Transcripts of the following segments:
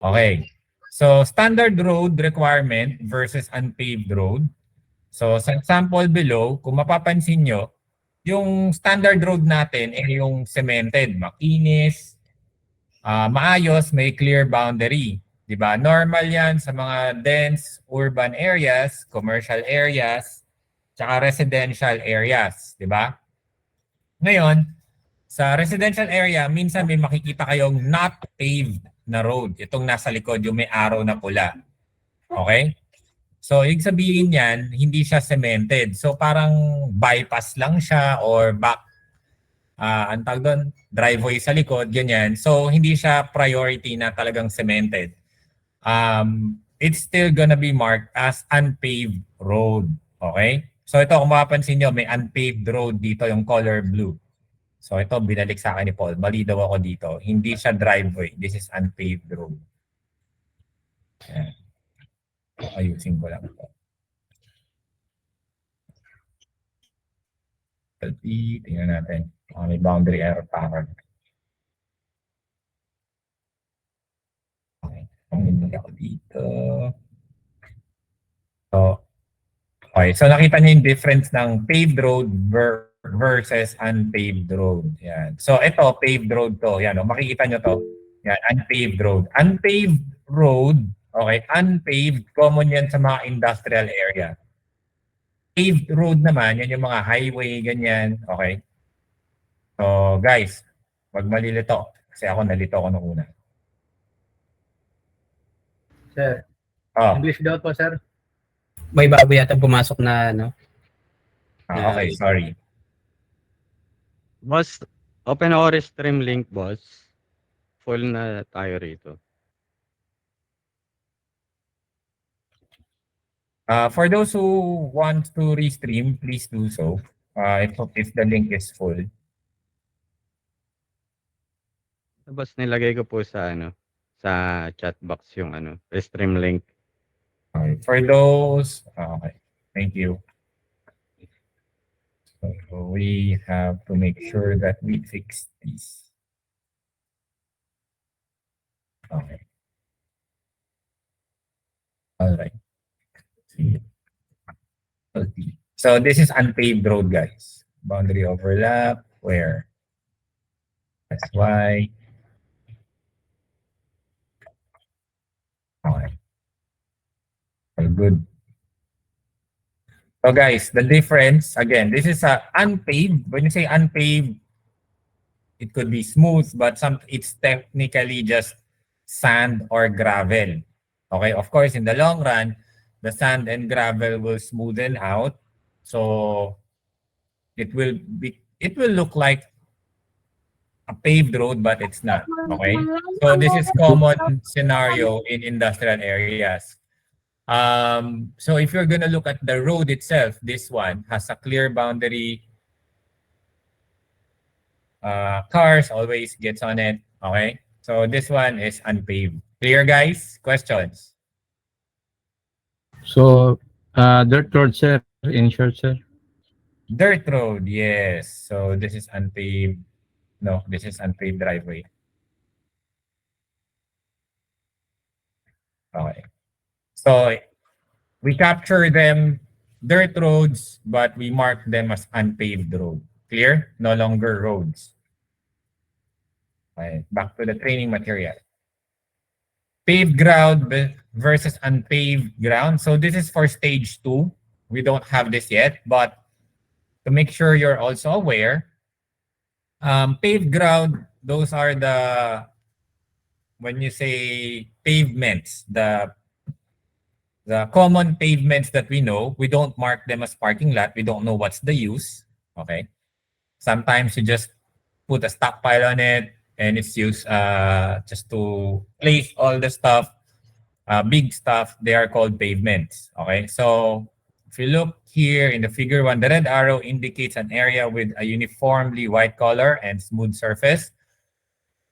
Okay. So, standard road requirement versus unpaved road. So, sa example below, kung mapapansin nyo, yung standard road natin ay yung cemented, makinis, maayos, may clear boundary. Diba? Normal yan sa mga dense urban areas, commercial areas, tsaka residential areas. Diba? Ngayon, sa residential area, minsan may makikita kayong not paved na road. Itong nasa likod, yung may arrow na pula. Okay? So, ibig sabihin yan, hindi siya cemented. So, parang bypass lang siya or back, ang tawag doon, driveway sa likod, ganyan. So, hindi siya priority na talagang cemented. It's still gonna be marked as unpaved road. Okay? So, ito, kung mapapansin nyo, may unpaved road dito, yung color blue. So ito, binalik sa akin ni Paul. Mali daw ako dito. Hindi siya driveway. This is unpaved road. Ayan. Ayusin ko lang ito. Tingnan natin. May boundary error pa ako. Okay. Pamili ako dito. So, okay. So nakita niyo yung difference ng paved road versus unpaved road. Yan. So ito, paved road to. Yan, makikita nyo to. Yan, unpaved road. Unpaved road, okay, unpaved, common yan sa mga industrial area. Paved road naman, yan yung mga highway, ganyan, okay? So guys, wag malilito. Kasi ako nalito ako nung una. Sir, Oh, English daw po, sir. May bago yata pumasok na ano. okay, sorry. Boss, open ako stream link, boss. Full na tayo rito. For those who want to restream, please do so. If the link is full. Boss, nilagay ko po sa sa chat box yung stream link. Okay. For those, okay. Thank you. So we have to make sure that we fix this. Okay. All right. So this is unpaved road, guys. Boundary overlap, where? That's why. Okay. Good. So guys, the difference, again, this is a unpaved. When you say unpaved, it could be smooth, but it's technically just sand or gravel. Okay, of course, in the long run, the sand and gravel will smoothen out. So it will look like a paved road, but it's not. Okay, so this is common scenario in industrial areas. So if you're gonna look at the road itself, this one has a clear boundary. Cars always gets on it. Okay, so this one is unpaved. Clear, guys? Questions? So, dirt road, sir, in short, sir. Dirt road, yes. So this is unpaved. No, this is unpaved driveway. Okay. So we capture them dirt roads, but we mark them as unpaved road. Clear? No longer roads. Okay. Back to the training material. Paved ground versus unpaved ground. So this is for stage 2. We don't have this yet, but to make sure you're also aware, paved ground, those are when you say pavements, the common pavements that we know, we don't mark them as parking lot. We don't know what's the use. Okay. Sometimes you just put a stockpile on it and it's used just to place all the stuff, big stuff. They are called pavements. Okay. So if you look here in the figure 1, the red arrow indicates an area with a uniformly white color and smooth surface,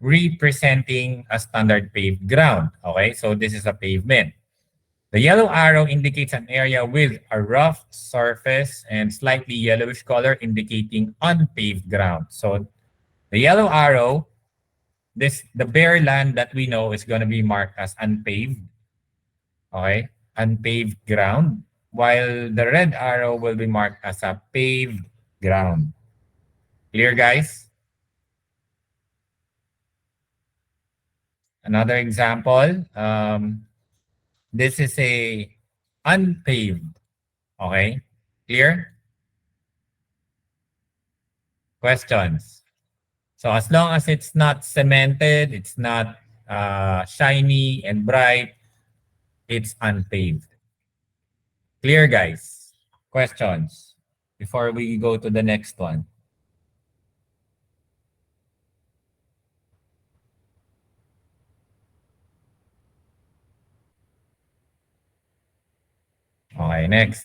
representing a standard paved ground. Okay, so this is a pavement. The yellow arrow indicates an area with a rough surface and slightly yellowish color, indicating unpaved ground. So the yellow arrow the bare land that we know is going to be marked as unpaved. Okay? Unpaved ground. While the red arrow will be marked as a paved ground. Clear, guys? Another example. This is a unpaved. Okay? Clear? Questions? So as long as it's not cemented, it's not shiny and bright, it's unpaved. Clear, guys? Questions before we go to the next one? Okay, next.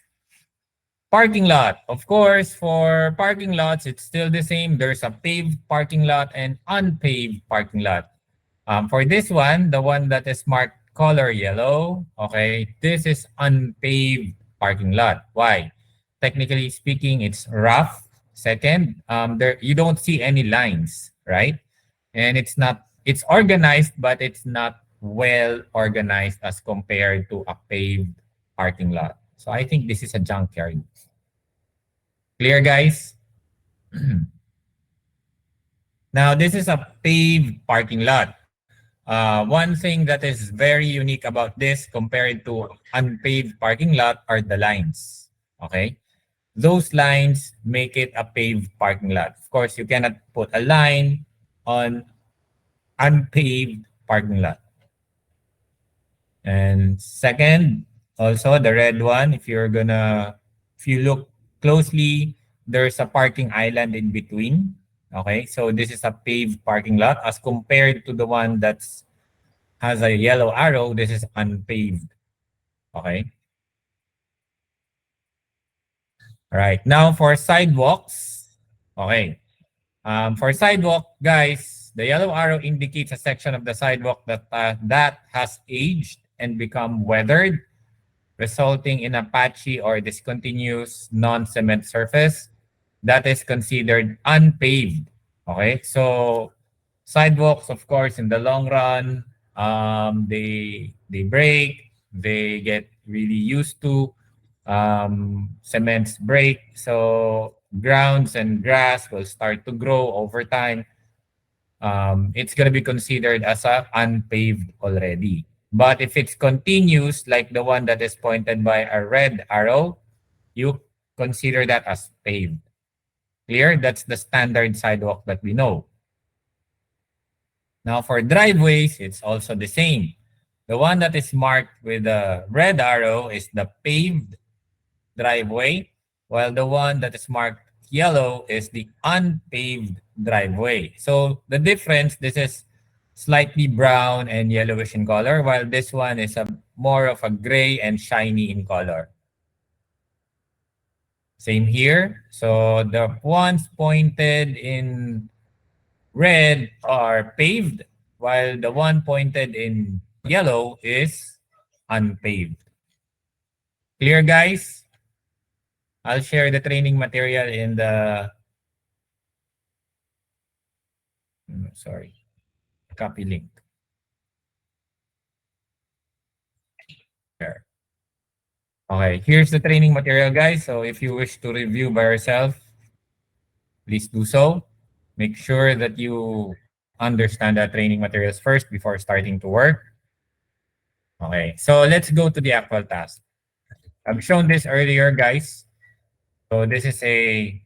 Parking lot. Of course, for parking lots, it's still the same. There's a paved parking lot and unpaved parking lot. For this one, the one that is marked color yellow, okay, this is unpaved parking lot. Why? Technically speaking, it's rough. Second, there you don't see any lines, right? And it's organized, but it's not well organized as compared to a paved parking lot. So I think this is a junkyard. Clear, guys? Now, this is a paved parking lot. One thing that is very unique about this compared to unpaved parking lot are the lines. Okay? Those lines make it a paved parking lot. Of course, you cannot put a line on unpaved parking lot. And second, also the red one, if you look closely, there's a parking island in between. Okay, so this is a paved parking lot as compared to the one that has a yellow arrow. This is unpaved. Okay. All right. Now for sidewalks. Okay. For sidewalk, guys, the yellow arrow indicates a section of the sidewalk that has aged and become weathered, resulting in a patchy or discontinuous non-cement surface that is considered unpaved. Okay, so sidewalks, of course, in the long run, they break, they get really used to, cements break, so grounds and grass will start to grow over time. It's going to be considered as a unpaved already. But if it's continuous, like the one that is pointed by a red arrow, you consider that as paved. Clear? That's the standard sidewalk that we know. Now for driveways, it's also the same. The one that is marked with a red arrow is the paved driveway, while the one that is marked yellow is the unpaved driveway. So the difference, this is slightly brown and yellowish in color, while this one is more of a gray and shiny in color. Same here. So the ones pointed in red are paved, while the one pointed in yellow is unpaved. Clear, guys? I'll share the training material in the copy link. There. Okay, here's the training material, guys. So if you wish to review by yourself, please do so. Make sure that you understand the training materials first before starting to work. Okay, so let's go to the actual task. I've shown this earlier, guys. So this is a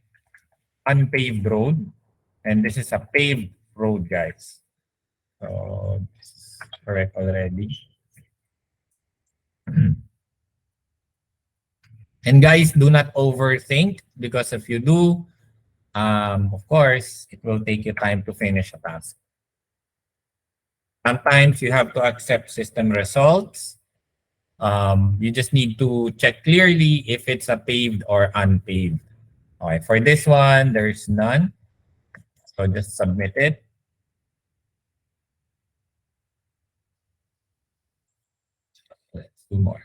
unpaved road, and this is a paved road, guys. So this is correct already. And guys, do not overthink, because if you do, of course, it will take you time to finish a task. Sometimes you have to accept system results. You just need to check clearly if it's a paved or unpaved. Okay, for this one, there's none. So just submit it. Let's do more.